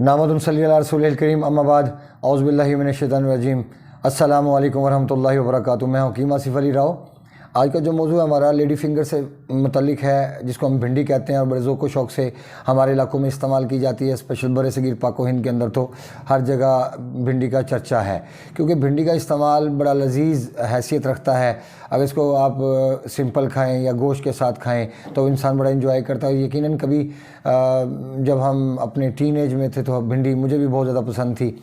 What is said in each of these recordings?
नामदुन सल्ली अला रसूलिल करीम अम्माबाद औज़ु बिल्लाहि मिनश शैतानिर रजीम। अस्सलामु अलैकुम वरहमतुल्लाहि वबरकातुहू। मैं हकीम आसिफ अली राव। आज का जो मौजू है हमारा लेडी फिंगर से मुतल्लिक है, जिसको हम भिंडी कहते हैं और बड़े ज़ौक़ व शौक़ से हमारे इलाकों में इस्तेमाल की जाती है। स्पेशल बरसगीर पाक व हिंद के अंदर तो हर जगह भिंडी का चर्चा है, क्योंकि भिंडी का इस्तेमाल बड़ा लजीज़ हैसियत रखता है। अगर इसको आप सिंपल खाएं या गोश्त के साथ खाएं तो इंसान बड़ा इंजॉय करता है। यकीनन कभी जब हम अपने टीनेज में थे तो भिंडी मुझे भी बहुत ज़्यादा पसंद थी,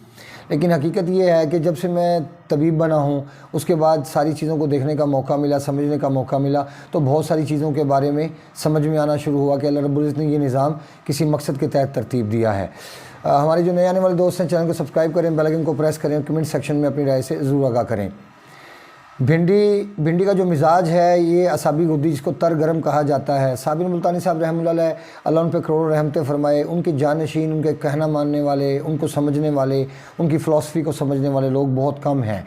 लेकिन हकीकत ये है कि जब से मैं तबीब बना हूँ उसके बाद सारी चीज़ों को देखने का मौका मिला, समझने का मौका मिला, तो बहुत सारी चीज़ों के बारे में समझ में आना शुरू हुआ कि अल्लाह रब्बुल इज़्ज़त ने ये निज़ाम किसी मकसद के तहत तरतीब दिया है। हमारे जो नए आने वाले दोस्त हैं, चैनल को सब्सक्राइब करें, बेल आइकन को प्रेस करें, कमेंट सेक्शन में अपनी राय से ज़रूर आगाह करें। भिंडी का जो मिजाज है ये असाबी गुद्दी, जिसको तर गरम कहा जाता है। साबिर मुल्तानी साहब रहमतुल्लाह अल्लाह उन पे करोड़ों रहमतें फरमाए। उनके जानशीन, उनके कहना मानने वाले, उनको समझने वाले, उनकी फ़िलासफ़ी को समझने वाले लोग बहुत कम हैं।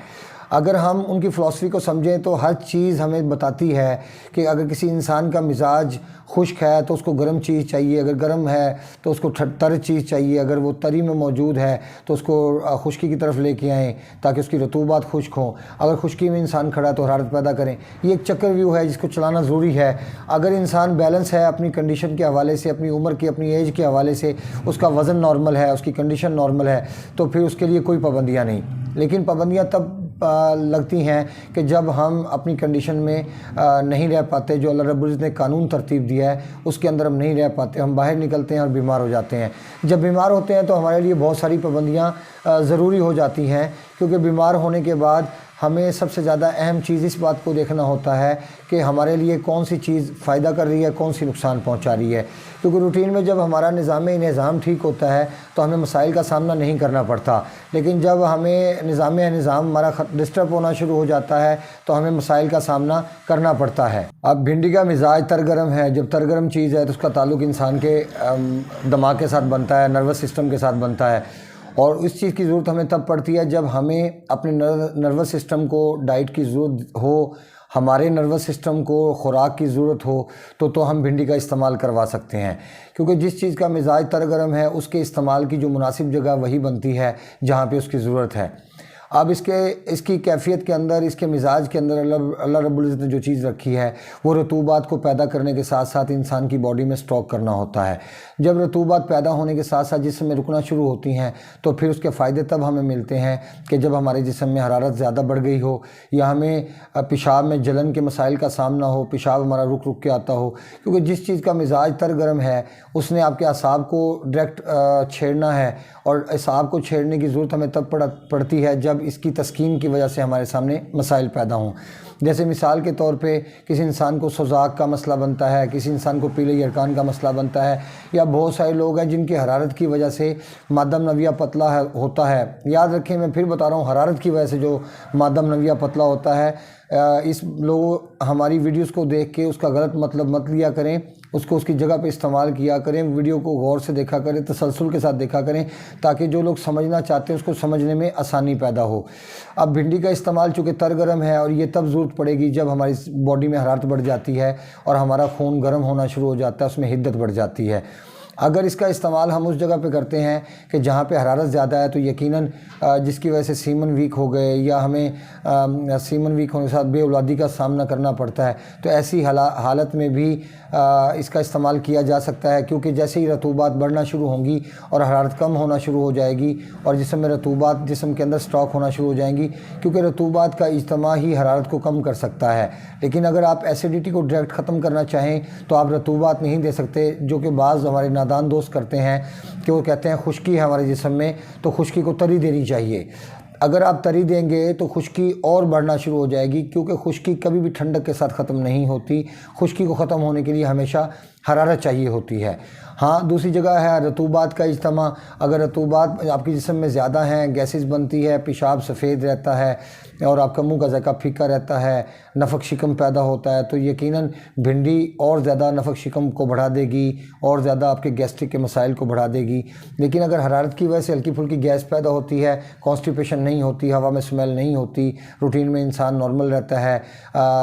अगर हम उनकी फ़िलासफ़ी को समझें तो हर चीज़ हमें बताती है कि अगर किसी इंसान का मिजाज खुश्क है तो उसको गर्म चीज़ चाहिए, अगर गर्म है तो उसको तर चीज़ चाहिए, अगर वो तरी में मौजूद है तो उसको खुश्की की तरफ लेके आएँ ताकि उसकी रतूबात खुश्क हो। अगर खुश्की में इंसान खड़ा है तो हरारत पैदा करें। ये एक चक्कर व्यू है जिसको चलाना ज़रूरी है। अगर इंसान बैलेंस है अपनी कंडीशन के हवाले से, अपनी उम्र की, अपनी एज के हवाले से, उसका वज़न नॉर्मल है, उसकी कंडीशन नॉर्मल है, तो फिर उसके लिए कोई पाबंदियाँ नहीं। लेकिन पाबंदियाँ तब लगती हैं कि जब हम अपनी कंडीशन में नहीं रह पाते, जो अल्लाह रब्बुल इज़्ज़त ने कानून तरतीब दिया है उसके अंदर हम नहीं रह पाते, हम बाहर निकलते हैं और बीमार हो जाते हैं। जब बीमार होते हैं तो हमारे लिए बहुत सारी पाबंदियाँ ज़रूरी हो जाती हैं, क्योंकि बीमार होने के बाद हमें सबसे ज़्यादा अहम चीज़ इस बात को देखना होता है कि हमारे लिए कौन सी चीज़ फ़ायदा कर रही है, कौन सी नुकसान पहुंचा रही है। क्योंकि रूटीन में जब हमारा निज़ाम ठीक होता है तो हमें मसाइल का सामना नहीं करना पड़ता, लेकिन जब हमें निज़ाम हमारा डिस्टर्ब होना शुरू हो जाता है तो हमें मसाइल का सामना करना पड़ता है। अब भिंडी का मिजाज तरगरम है। जब तरगरम चीज़ है तो उसका ताल्लुक़ इंसान के दिमाग के साथ बनता है, नर्वस सिस्टम के साथ बनता है, और इस चीज़ की ज़रूरत हमें तब पड़ती है जब हमें अपने नर्वस सिस्टम को डाइट की ज़रूरत हो, हमारे नर्वस सिस्टम को ख़ुराक की ज़रूरत हो, तो हम भिंडी का इस्तेमाल करवा सकते हैं। क्योंकि जिस चीज़ का मिजाज तरगरम है उसके इस्तेमाल की जो मुनासिब जगह वही बनती है जहाँ पे उसकी ज़रूरत है। अब इसकी कैफियत के अंदर, इसके मिजाज के अंदर अल्लाह रब्बुल इज़्ज़त ने जो चीज़ रखी है वो रतूबात को पैदा करने के साथ साथ इंसान की बॉडी में स्टॉक करना होता है। जब रतूबात पैदा होने के साथ साथ जिस्म में रुकना शुरू होती हैं तो फिर उसके फ़ायदे तब हमें मिलते हैं कि जब हमारे जिस्म में हरारत ज़्यादा बढ़ गई हो या हमें पेशाब में जलन के मसाइल का सामना हो, पेशाब हमारा रुक रुक के आता हो। क्योंकि जिस चीज़ का मिजाज तर गर्म है उसने आपके असाब को डायरेक्ट छेड़ना है, और असाब को छेड़ने की ज़रूरत हमें तब पड़ती है जब इसकी तस्कीन की वजह से हमारे सामने मसाइल पैदा हों। जैसे मिसाल के तौर पे किसी इंसान को सोजाक का मसला बनता है, किसी इंसान को पीले यरकान का मसला बनता है, या बहुत सारे लोग हैं जिनकी हरारत की वजह से मादम नविया पतला होता है। याद रखें, मैं फिर बता रहा हूँ, हरारत की वजह से जो मादम नविया पतला होता है, इस लोग हमारी वीडियोस को देख के उसका गलत मतलब मत लिया करें, उसको उसकी जगह पे इस्तेमाल किया करें। वीडियो को गौर से देखा करें, तसलसल के साथ देखा करें, ताकि जो लोग समझना चाहते हैं उसको समझने में आसानी पैदा हो। अब भिंडी का इस्तेमाल चूँकि तरगरम है, और ये तब ज़रूरत पड़ेगी जब हमारी बॉडी में हरारत बढ़ जाती है और हमारा खून गर्म होना शुरू हो जाता है, उसमें हिद्दत बढ़ जाती है। अगर इसका इस्तेमाल हम उस जगह पे करते हैं कि जहाँ पे हरारत ज़्यादा है, तो यकीनन जिसकी वजह से सीमन वीक हो गए या हमें सीमन वीक होने के साथ बेऔलादी का सामना करना पड़ता है, तो ऐसी हालत में भी इसका इस्तेमाल किया जा सकता है। क्योंकि जैसे ही रतूबात बढ़ना शुरू होंगी और हरारत कम होना शुरू हो जाएगी और जिस्म में रतूबात जिस्म के अंदर स्टॉक होना शुरू हो जाएंगी, क्योंकि रतूबात का इज्तिमा ही हरारत को कम कर सकता है। लेकिन अगर आप एसिडिटी को डायरेक्ट ख़त्म करना चाहें तो आप रतूबात नहीं दे सकते, जो कि बाज़ हमारे नादान दोस्त करते हैं कि वो कहते हैं खुश्की है हमारे जिस्म में तो खुश्की को तरी देनी चाहिए। अगर आप तरी देंगे तो खुश्की और बढ़ना शुरू हो जाएगी, क्योंकि खुश्की कभी भी ठंडक के साथ ख़त्म नहीं होती। खुश्की को ख़त्म होने के लिए हमेशा हरारत चाहिए होती है। हाँ, दूसरी जगह है रतूबात का इज्तिमा। अगर रतूबात आपके जिस्म में ज़्यादा है, गैसेस बनती है, पेशाब सफ़ेद रहता है, और आपका मुंह का ज़ायका फीका रहता है, नफक शिकम पैदा होता है, तो यकीनन भिंडी और ज़्यादा नफक शिकम को बढ़ा देगी और ज़्यादा आपके गैस्ट्रिक के मसाइल को बढ़ा देगी। लेकिन अगर हरारत की वजह से हल्की फुल्की गैस पैदा होती है, कॉन्स्टिपेशन नहीं होती, हवा में स्मेल नहीं होती, रूटीन में इंसान नॉर्मल रहता है,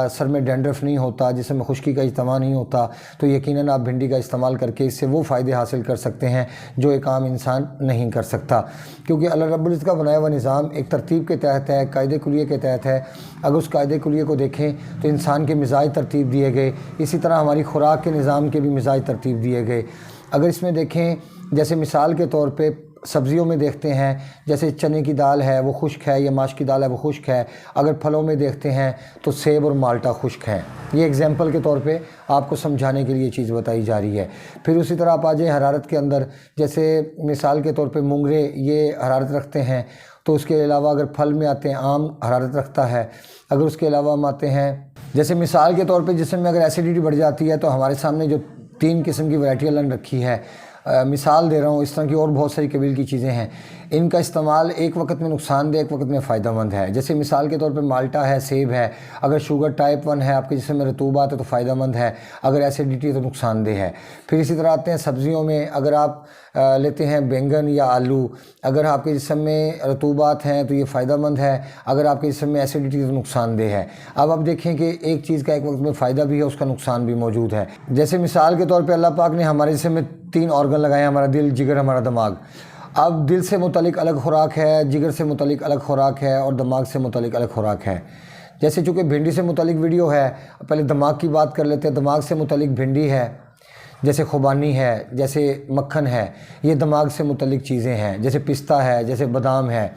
सर में डैंड्रफ नहीं होता, जिसमें खुश्की का इज्तिमा नहीं होता, तो यकीनन आप भिंडी का इस्तेमाल करके इससे वो फ़ायदे हासिल कर सकते हैं जो एक आम इंसान नहीं कर सकता। क्योंकि अल्लाह रब्बुल इज़्ज़त का बनाया हुआ निज़ाम एक तरतीब के तहत है, कायदे कुलिये के तहत है। अगर उस कायदे कुलिये को देखें तो इंसान के मिजाज तरतीब दिए गए, इसी तरह हमारी खुराक के निज़ाम के भी मिजाज तरतीब दिए गए। अगर इसमें देखें, जैसे मिसाल के तौर पे सब्ज़ियों में देखते हैं, जैसे चने की दाल है वो खुश्क है या माश की दाल है वो खुश्क है। अगर फलों में देखते हैं तो सेब और माल्टा खुश्क हैं। ये एग्जांपल के तौर पे आपको समझाने के लिए चीज़ बताई जा रही है। फिर उसी तरह आप आ जाएँ हरारत के अंदर, जैसे मिसाल के तौर पे मुंगरे ये हरारत रखते हैं, तो उसके अलावा अगर फल में आते हैं आम हरारत रखता है। अगर उसके अलावा हम आते हैं, जैसे मिसाल के तौर पे जिसमें अगर एसिडिटी बढ़ जाती है तो हमारे सामने जो 3 किस्म की वैरायटी अल्लाह ने रखी है, मिसाल दे रहा हूँ, इस तरह की और बहुत सारी कबील की चीज़ें हैं। इनका इस्तेमाल एक वक्त में नुकसानदेह, एक वक्त में फ़ायदेमंद है। जैसे मिसाल के तौर पे माल्टा है, सेब है, अगर शुगर टाइप 1 है आपके जिस्म में रतूबात है तो फ़ायदेमंद है, अगर एसिडिटी है तो नुकसानदेह है। फिर इसी तरह आते हैं सब्ज़ियों में, अगर आप लेते हैं बैंगन या आलू, अगर आपके जिस्म में रतूबात हैं तो ये फ़ायदेमंद है, अगर आपके जिस्म में एसिडिटी है तो नुकसानदेह है। अब आप देखें कि एक चीज़ का एक वक्त में फ़ायदा भी है, उसका नुकसान भी मौजूद है। जैसे मिसाल के तौर पर अल्लाह पाक ने हमारे जिस्म में 3 ऑर्गन लगाए, हमारा दिल, जिगर, हमारा दिमाग। अब दिल से मुतलिक अलग खुराक है, जिगर से मुतलिक अलग खुराक है और दिमाग से मुतलिक अलग खुराक है। जैसे चूँकि भिंडी से मुतलिक वीडियो है, पहले दिमाग की बात कर लेते हैं। दिमाग से मुतलिक भिंडी है, जैसे खुबानी है, जैसे मक्खन है, ये दिमाग से मुतलिक चीज़ें हैं। जैसे पिस्ता है, जैसे बादाम है,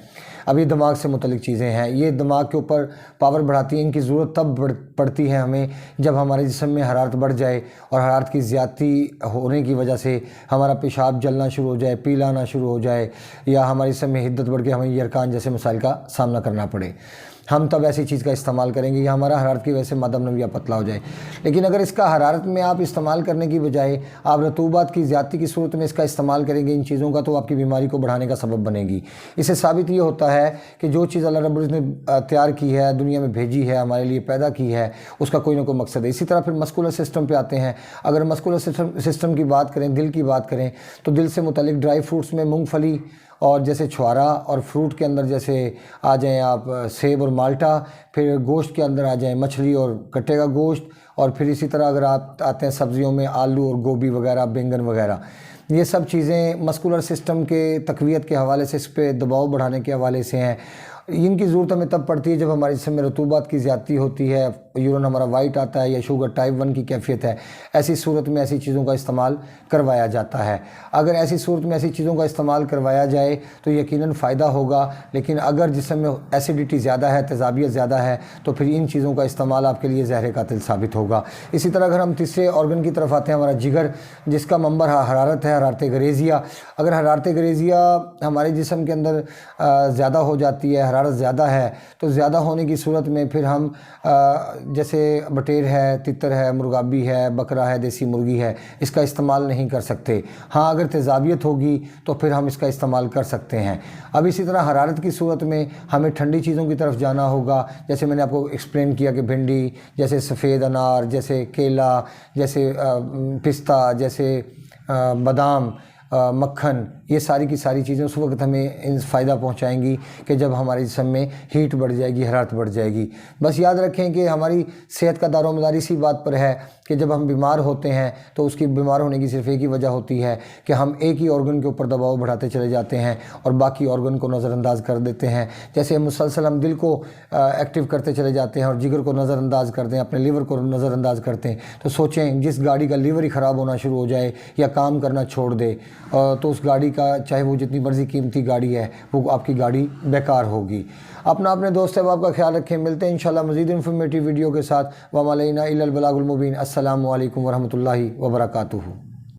अब ये दिमाग से मुतलिक चीज़ें हैं। ये दिमाग के ऊपर पावर बढ़ाती हैं। इनकी ज़रूरत तब पड़ती है हमें जब हमारे जिस्म में हरारत बढ़ जाए और हरारत की ज़्यादती होने की वजह से हमारा पेशाब जलना शुरू हो जाए, पीला आना शुरू हो जाए, या हमारे जिस्म में हिद्दत बढ़ के हमें यरकान जैसे मसाइल का सामना करना पड़े। हम तब ऐसी चीज़ का इस्तेमाल करेंगे या हमारा हरारत की वजह से मादा नविया पतला हो जाए। लेकिन अगर इसका हरारत में आप इस्तेमाल करने की बजाय आप रतूबात की ज़्यादती की सूरत में इसका इस्तेमाल करेंगे इन चीज़ों का, तो आपकी बीमारी को बढ़ाने का सबब बनेगी। इससे साबित ये होता है कि जो चीज़ अल्लाह रब्बुल इज़्ज़त ने तैयार की है, दुनिया में भेजी है, हमारे लिए पैदा की है, उसका कोई ना कोई मकसद है। इसी तरह फिर मस्कुलर सिस्टम पे आते हैं। अगर मस्कुलर सिस्टम की बात करें, दिल की बात करें, तो दिल से मुतलिक ड्राई फ्रूट्स में मूँगफली और जैसे छुआरा, और फ्रूट के अंदर जैसे आ जाएं आप सेब और माल्टा। फिर गोश्त के अंदर आ जाएं मछली और कट्टे का गोश्त। और फिर इसी तरह अगर आप आते हैं सब्ज़ियों में आलू और गोभी वगैरह, बैंगन वगैरह, ये सब चीज़ें मस्कुलर सिस्टम के तक़वियत के हवाले से, इस पर दबाव बढ़ाने के हवाले से हैं। इनकी ज़रूरत हमें तब पड़ती है जब हमारे जिस्म में रतूबात की ज़्यादती होती है, यूरिन हमारा वाइट आता है या शुगर टाइप 1 की कैफियत है। ऐसी सूरत में ऐसी चीज़ों का इस्तेमाल करवाया जाता है। अगर ऐसी सूरत में ऐसी चीज़ों का इस्तेमाल करवाया जाए तो यकीनन फ़ायदा होगा। लेकिन अगर जिस्म में एसिडिटी ज़्यादा है, तेज़ाबियत ज़्यादा है, तो फिर इन चीज़ों का इस्तेमाल आपके लिए ज़हर कातिल साबित होगा। इसी तरह अगर हम तीसरे ऑर्गन की तरफ आते हैं, हमारा जिगर, जिसका मंबर हरारत है, हरारत गरेज़िया। अगर हरारत गरेज़िया हमारे जिस्म के अंदर ज़्यादा हो जाती है, हरारत ज़्यादा है, तो ज़्यादा होने की सूरत में फिर हम जैसे बटेर है, तितर है, मुर्गाबी है, बकरा है, देसी मुर्गी है, इसका इस्तेमाल नहीं कर सकते। हाँ, अगर तेज़ाबियत होगी तो फिर हम इसका इस्तेमाल कर सकते हैं। अब इसी तरह हरारत की सूरत में हमें ठंडी चीज़ों की तरफ जाना होगा। जैसे मैंने आपको एक्सप्लेन किया कि भिंडी, जैसे सफ़ेद अनार, जैसे केला, जैसे पिस्ता, जैसे बादाम, मक्खन, ये सारी की सारी चीज़ें उस वक्त हमें इन फ़ायदा पहुंचाएंगी कि जब हमारे जिस्म में हीट बढ़ जाएगी, हरारत बढ़ जाएगी। बस याद रखें कि हमारी सेहत का दारोमदार इसी बात पर है कि जब हम बीमार होते हैं तो उसकी बीमार होने की सिर्फ एक ही वजह होती है कि हम एक ही ऑर्गन के ऊपर दबाव बढ़ाते चले जाते हैं और बाकी ऑर्गन को नज़रअंदाज कर देते हैं। जैसे मुसलसल हम दिल को एक्टिव करते चले जाते हैं और जिगर को नज़रअंदाज करते हैं, अपने लीवर को नज़रअंदाज करते हैं। तो सोचें, जिस गाड़ी का लीवर ही ख़राब होना शुरू हो जाए या काम करना छोड़ दे, तो उस गाड़ी का, चाहे वो जितनी मर्ज़ी कीमती गाड़ी है, वो आपकी गाड़ी बेकार होगी। अपने दोस्त अहबाब का ख्याल रखें। मिलते हैं इंशाल्लाह मज़ीद इन्फॉर्मेटिव वीडियो के साथ। व मा अलैना इल्लल बलागुल मुबीन। अस्सलामु अलैकुम व रहमतुल्लाहि व बरकातुहू।